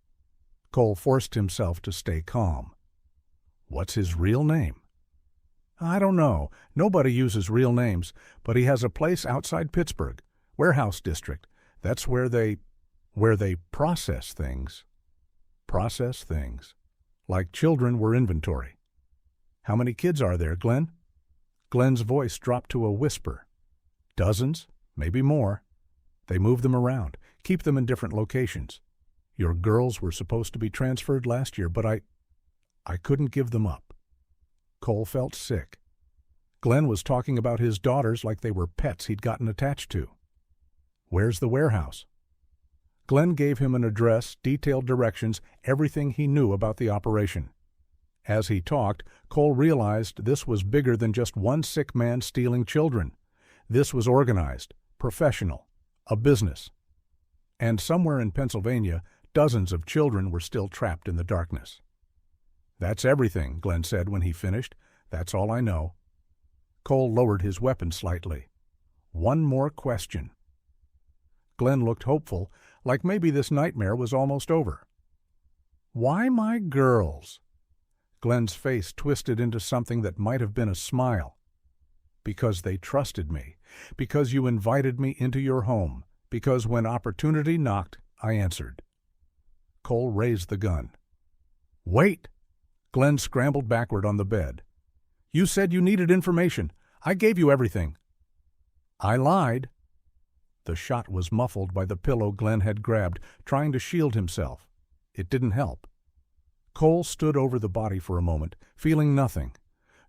Cole forced himself to stay calm. "What's his real name?" "I don't know. Nobody uses real names, but he has a place outside Pittsburgh. Warehouse district. That's where they process things." "Process things." "Like children were inventory." "How many kids are there, Glenn?" Glenn's voice dropped to a whisper. "Dozens, maybe more. They move them around, keep them in different locations. Your girls were supposed to be transferred last year, but I couldn't give them up." Cole felt sick. Glenn was talking about his daughters like they were pets he'd gotten attached to. "Where's the warehouse?" Glenn gave him an address, detailed directions, everything he knew about the operation. As he talked, Cole realized this was bigger than just one sick man stealing children. This was organized, professional, a business. And somewhere in Pennsylvania, dozens of children were still trapped in the darkness. "That's everything," Glenn said when he finished. "That's all I know." Cole lowered his weapon slightly. "One more question." Glenn looked hopeful, like maybe this nightmare was almost over. "Why my girls?" Glenn's face twisted into something that might have been a smile. "Because they trusted me. Because you invited me into your home. Because when opportunity knocked, I answered." Cole raised the gun. "Wait!" Glenn scrambled backward on the bed. "You said you needed information. I gave you everything." "I lied." The shot was muffled by the pillow Glenn had grabbed, trying to shield himself. It didn't help. Cole stood over the body for a moment, feeling nothing.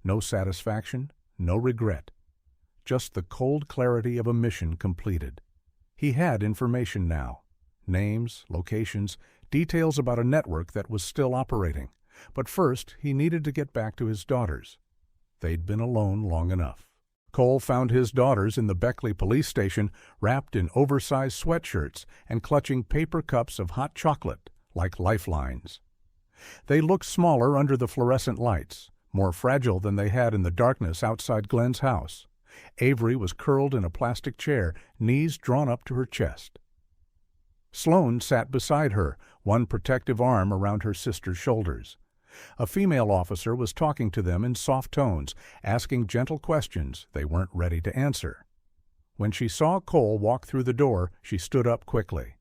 No satisfaction, no regret. Just the cold clarity of a mission completed. He had information now. Names, locations, details about a network that was still operating. But first, he needed to get back to his daughters. They'd been alone long enough. Cole found his daughters in the Beckley police station, wrapped in oversized sweatshirts and clutching paper cups of hot chocolate, like lifelines. They looked smaller under the fluorescent lights, more fragile than they had in the darkness outside Glenn's house. Avery was curled in a plastic chair, knees drawn up to her chest. Sloane sat beside her, one protective arm around her sister's shoulders. A female officer was talking to them in soft tones, asking gentle questions they weren't ready to answer. When she saw Cole walk through the door, she stood up quickly.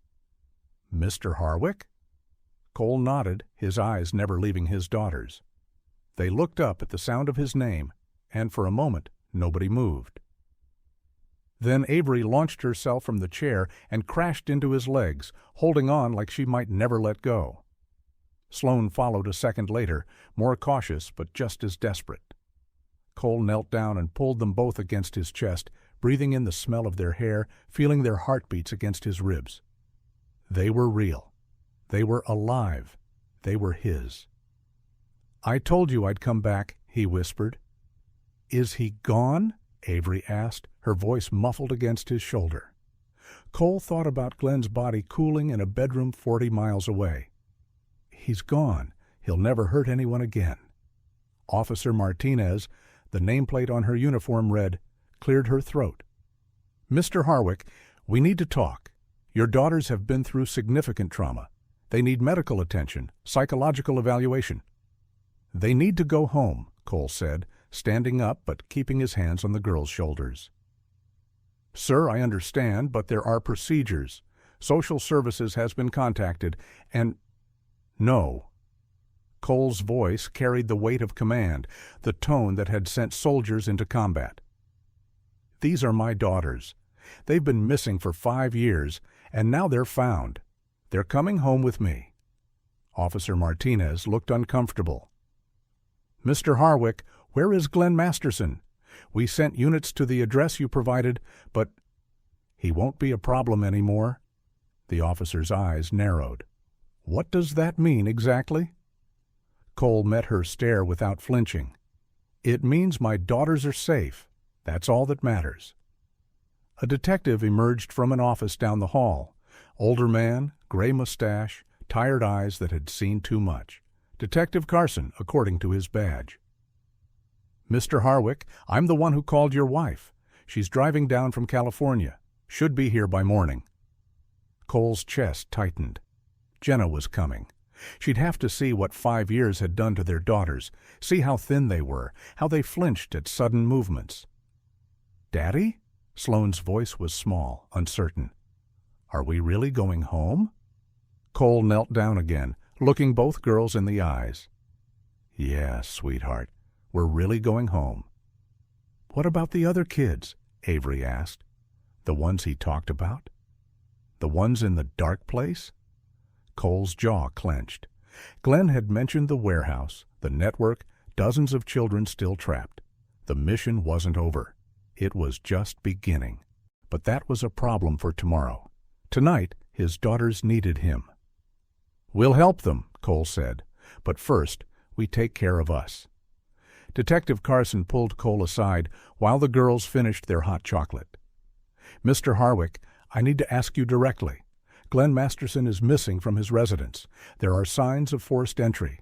"Mr. Harwick?" Cole nodded, his eyes never leaving his daughters. They looked up at the sound of his name, and for a moment nobody moved. Then Avery launched herself from the chair and crashed into his legs, holding on like she might never let go. Sloane followed a second later, more cautious but just as desperate. Cole knelt down and pulled them both against his chest, breathing in the smell of their hair, feeling their heartbeats against his ribs. They were real. They were alive. They were his. "I told you I'd come back," he whispered. "Is he gone?" Avery asked, her voice muffled against his shoulder. Cole thought about Glenn's body cooling in a bedroom 40 miles away. "He's gone. He'll never hurt anyone again." Officer Martinez, the nameplate on her uniform read, cleared her throat. "Mr. Harwick, we need to talk. Your daughters have been through significant trauma. They need medical attention, psychological evaluation." "They need to go home," Cole said, standing up but keeping his hands on the girl's shoulders. "Sir, I understand, but there are procedures. Social services has been contacted, and—" "No." Cole's voice carried the weight of command, the tone that had sent soldiers into combat. "These are my daughters. They've been missing for 5 years, and now they're found. They're coming home with me." Officer Martinez looked uncomfortable. "Mr. Harwick, where is Glenn Masterson? We sent units to the address you provided, but—" "He won't be a problem anymore." The officer's eyes narrowed. "What does that mean exactly?" Cole met her stare without flinching. "It means my daughters are safe. That's all that matters." A detective emerged from an office down the hall. Older man, gray mustache, tired eyes that had seen too much. Detective Carson, according to his badge. "Mr. Harwick, I'm the one who called your wife. She's driving down from California. Should be here by morning." Cole's chest tightened. Jenna was coming. She'd have to see what 5 years had done to their daughters, see how thin they were, how they flinched at sudden movements. "Daddy?" Sloane's voice was small, uncertain. "Are we really going home?" Cole knelt down again, looking both girls in the eyes. "Yeah, sweetheart, we're really going home." "What about the other kids?" Avery asked. "The ones he talked about? The ones in the dark place?" Cole's jaw clenched. Glenn had mentioned the warehouse, the network, dozens of children still trapped. The mission wasn't over. It was just beginning. But that was a problem for tomorrow. Tonight, his daughters needed him. "We'll help them," Cole said. "But first, we take care of us." Detective Carson pulled Cole aside while the girls finished their hot chocolate. "Mr. Harwick, I need to ask you directly. Glenn Masterson is missing from his residence. There are signs of forced entry.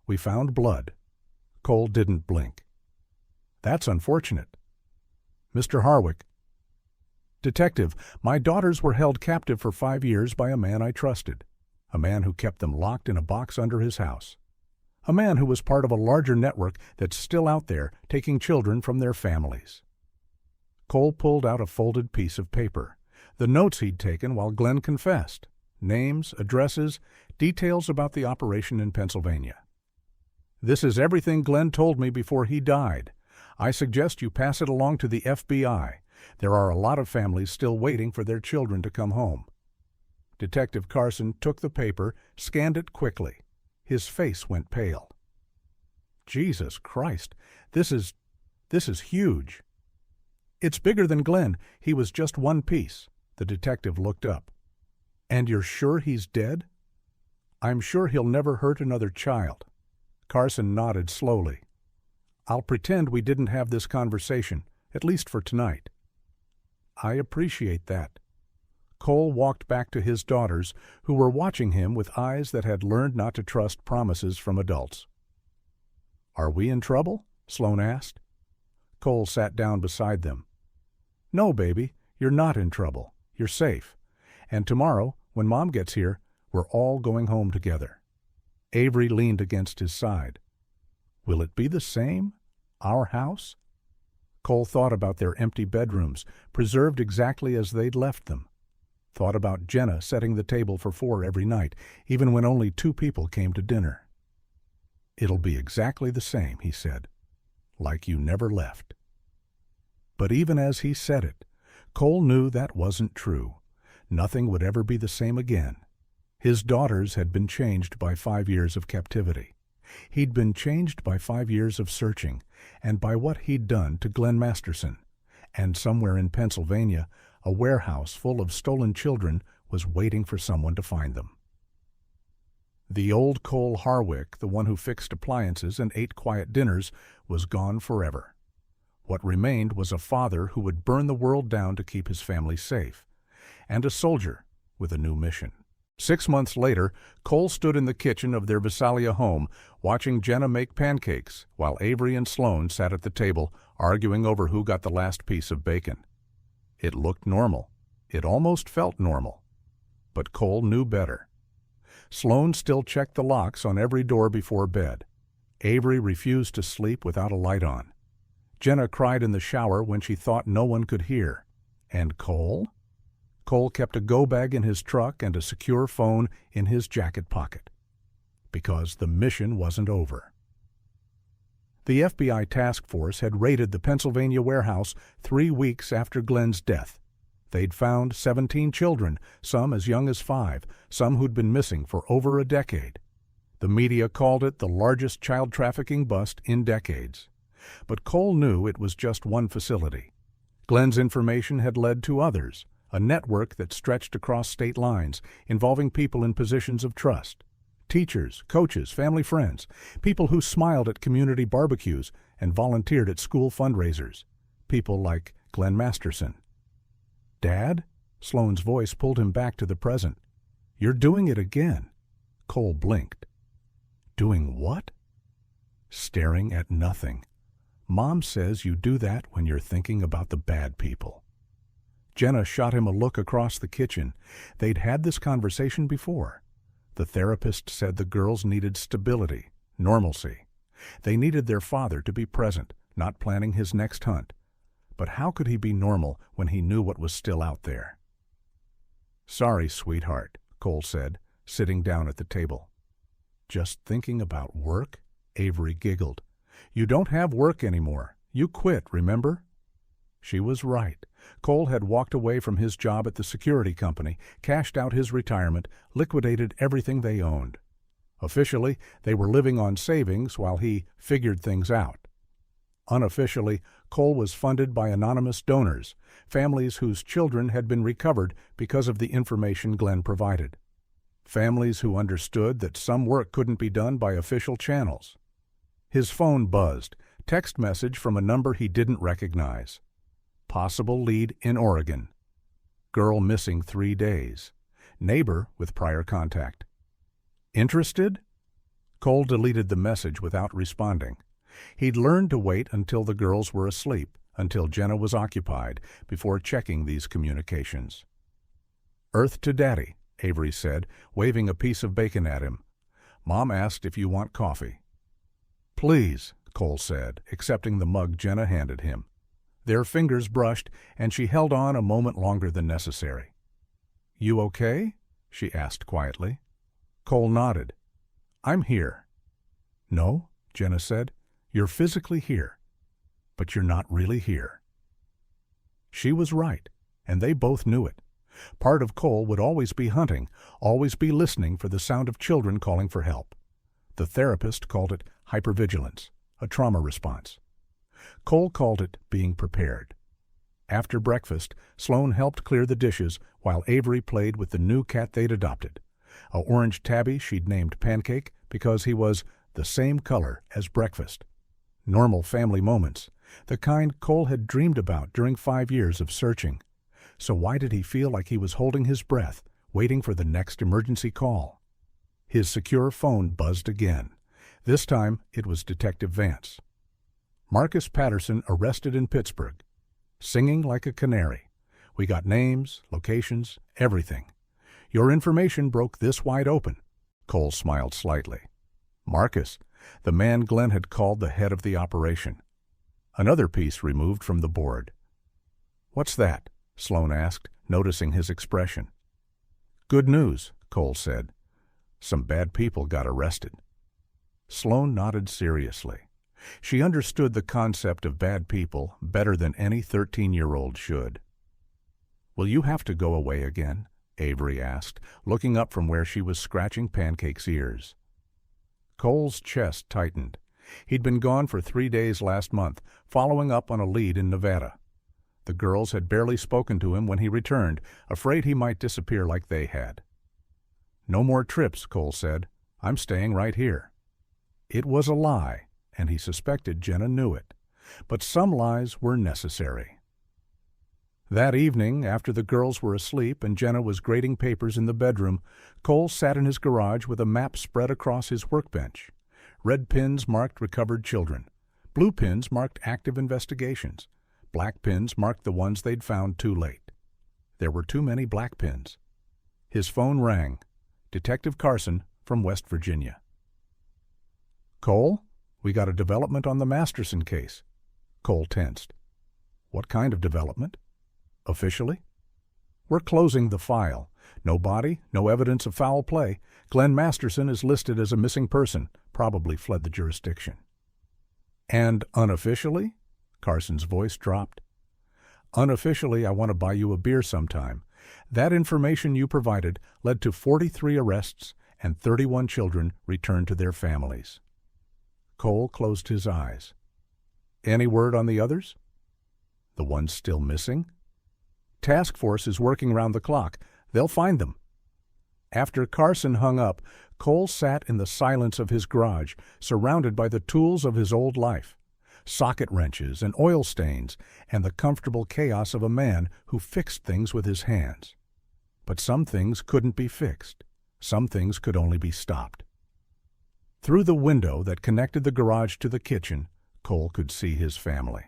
We found blood." Cole didn't blink. "That's unfortunate." "Mr. Harwick." "Detective, my daughters were held captive for 5 years by a man I trusted. A man who kept them locked in a box under his house. A man who was part of a larger network that's still out there taking children from their families." Cole pulled out a folded piece of paper. The notes he'd taken while Glenn confessed. Names, addresses, details about the operation in Pennsylvania. "This is everything Glenn told me before he died. I suggest you pass it along to the FBI. There are a lot of families still waiting for their children to come home. Detective Carson took the paper, scanned it quickly. His face went pale. Jesus Christ, this is huge. It's bigger than Glenn. He was just one piece. The detective looked up. And you're sure he's dead? I'm sure he'll never hurt another child. Carson nodded slowly. I'll pretend we didn't have this conversation, at least for tonight. I appreciate that. Cole walked back to his daughters, who were watching him with eyes that had learned not to trust promises from adults. Are we in trouble? Sloan asked. Cole sat down beside them. No, baby, you're not in trouble. You're safe. And tomorrow, when Mom gets here, we're all going home together. Avery leaned against his side. Will it be the same? Our house? Cole thought about their empty bedrooms, preserved exactly as they'd left them. Thought about Jenna setting the table for 4 every night, even when only 2 people came to dinner. It'll be exactly the same, he said, like you never left. But even as he said it, Cole knew that wasn't true. Nothing would ever be the same again. His daughters had been changed by 5 years of captivity. He'd been changed by 5 years of searching, and by what he'd done to Glenn Masterson. And somewhere in Pennsylvania, a warehouse full of stolen children was waiting for someone to find them. The old Cole Harwick, the one who fixed appliances and ate quiet dinners, was gone forever. What remained was a father who would burn the world down to keep his family safe, and a soldier with a new mission. 6 months later, Cole stood in the kitchen of their Visalia home, watching Jenna make pancakes, while Avery and Sloan sat at the table, arguing over who got the last piece of bacon. It looked normal. It almost felt normal. But Cole knew better. Sloan still checked the locks on every door before bed. Avery refused to sleep without a light on. Jenna cried in the shower when she thought no one could hear. And Cole? Cole kept a go-bag in his truck and a secure phone in his jacket pocket. Because the mission wasn't over. The FBI task force had raided the Pennsylvania warehouse 3 weeks after Glenn's death. They'd found 17 children, some as young as 5, some who'd been missing for over a decade. The media called it the largest child trafficking bust in decades. But Cole knew it was just one facility. Glenn's information had led to others, a network that stretched across state lines, involving people in positions of trust. Teachers, coaches, family friends, people who smiled at community barbecues and volunteered at school fundraisers. People like Glenn Masterson. Dad? Sloan's voice pulled him back to the present. You're doing it again. Cole blinked. Doing what? Staring at nothing. Mom says you do that when you're thinking about the bad people. Jenna shot him a look across the kitchen. They'd had this conversation before. The therapist said the girls needed stability, normalcy. They needed their father to be present, not planning his next hunt. But how could he be normal when he knew what was still out there? Sorry, sweetheart, Cole said, sitting down at the table. Just thinking about work? Avery giggled. You don't have work anymore. You quit, remember? She was right. Cole had walked away from his job at the security company, cashed out his retirement, liquidated everything they owned. Officially, they were living on savings while he figured things out. Unofficially, Cole was funded by anonymous donors, families whose children had been recovered because of the information Glenn provided. Families who understood that some work couldn't be done by official channels. His phone buzzed, text message from a number he didn't recognize. Possible lead in Oregon. Girl missing 3 days. Neighbor with prior contact. Interested? Cole deleted the message without responding. He'd learned to wait until the girls were asleep, until Jenna was occupied, before checking these communications. Earth to Daddy, Avery said, waving a piece of bacon at him. Mom asked if you want coffee. Please, Cole said, accepting the mug Jenna handed him. Their fingers brushed, and she held on a moment longer than necessary. You okay? She asked quietly. Cole nodded. I'm here. No, Jenna said. You're physically here, but you're not really here. She was right, and they both knew it. Part of Cole would always be hunting, always be listening for the sound of children calling for help. The therapist called it hypervigilance, a trauma response. Cole called it being prepared. After breakfast, Sloane helped clear the dishes while Avery played with the new cat they'd adopted, a orange tabby she'd named Pancake because he was the same color as breakfast. Normal family moments, the kind Cole had dreamed about during 5 years of searching. So why did he feel like he was holding his breath, waiting for the next emergency call? His secure phone buzzed again. This time it was Detective Vance. Marcus Patterson arrested in Pittsburgh. Singing like a canary. We got names, locations, everything. Your information broke this wide open. Cole smiled slightly. Marcus, the man Glenn had called the head of the operation. Another piece removed from the board. What's that? Sloane asked, noticing his expression. Good news, Cole said. Some bad people got arrested. Sloane nodded seriously. She understood the concept of bad people better than any 13-year-old should. Will you have to go away again? Avery asked, looking up from where she was scratching Pancake's ears. Cole's chest tightened. He'd been gone for 3 days last month, following up on a lead in Nevada. The girls had barely spoken to him when he returned, afraid he might disappear like they had. No more trips, Cole said. I'm staying right here. It was a lie, and he suspected Jenna knew it. But some lies were necessary. That evening, after the girls were asleep and Jenna was grading papers in the bedroom, Cole sat in his garage with a map spread across his workbench. Red pins marked recovered children. Blue pins marked active investigations. Black pins marked the ones they'd found too late. There were too many black pins. His phone rang. Detective Carson from West Virginia. Cole, we got a development on the Masterson case. Cole tensed. What kind of development? Officially? We're closing the file. No body, no evidence of foul play. Glenn Masterson is listed as a missing person, probably fled the jurisdiction. And unofficially? Carson's voice dropped. Unofficially, I want to buy you a beer sometime. That information you provided led to 43 arrests and 31 children returned to their families. Cole closed his eyes. Any word on the others? The ones still missing? Task force is working round the clock. They'll find them. After Carson hung up, Cole sat in the silence of his garage, surrounded by the tools of his old life. Socket wrenches and oil stains, and the comfortable chaos of a man who fixed things with his hands. But some things couldn't be fixed. Some things could only be stopped. Through the window that connected the garage to the kitchen, Cole could see his family.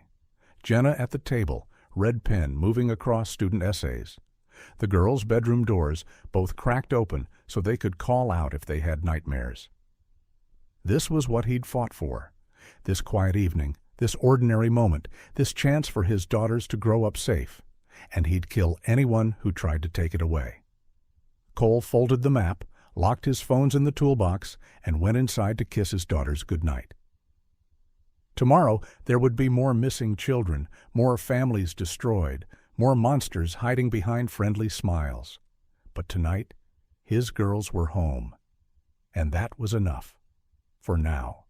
Jenna at the table, red pen moving across student essays. The girls' bedroom doors, both cracked open so they could call out if they had nightmares. This was what he'd fought for. This quiet evening, this ordinary moment, this chance for his daughters to grow up safe, and he'd kill anyone who tried to take it away. Cole folded the map, locked his phones in the toolbox, and went inside to kiss his daughters goodnight. Tomorrow there would be more missing children, more families destroyed, more monsters hiding behind friendly smiles. But tonight, his girls were home. And that was enough. For now.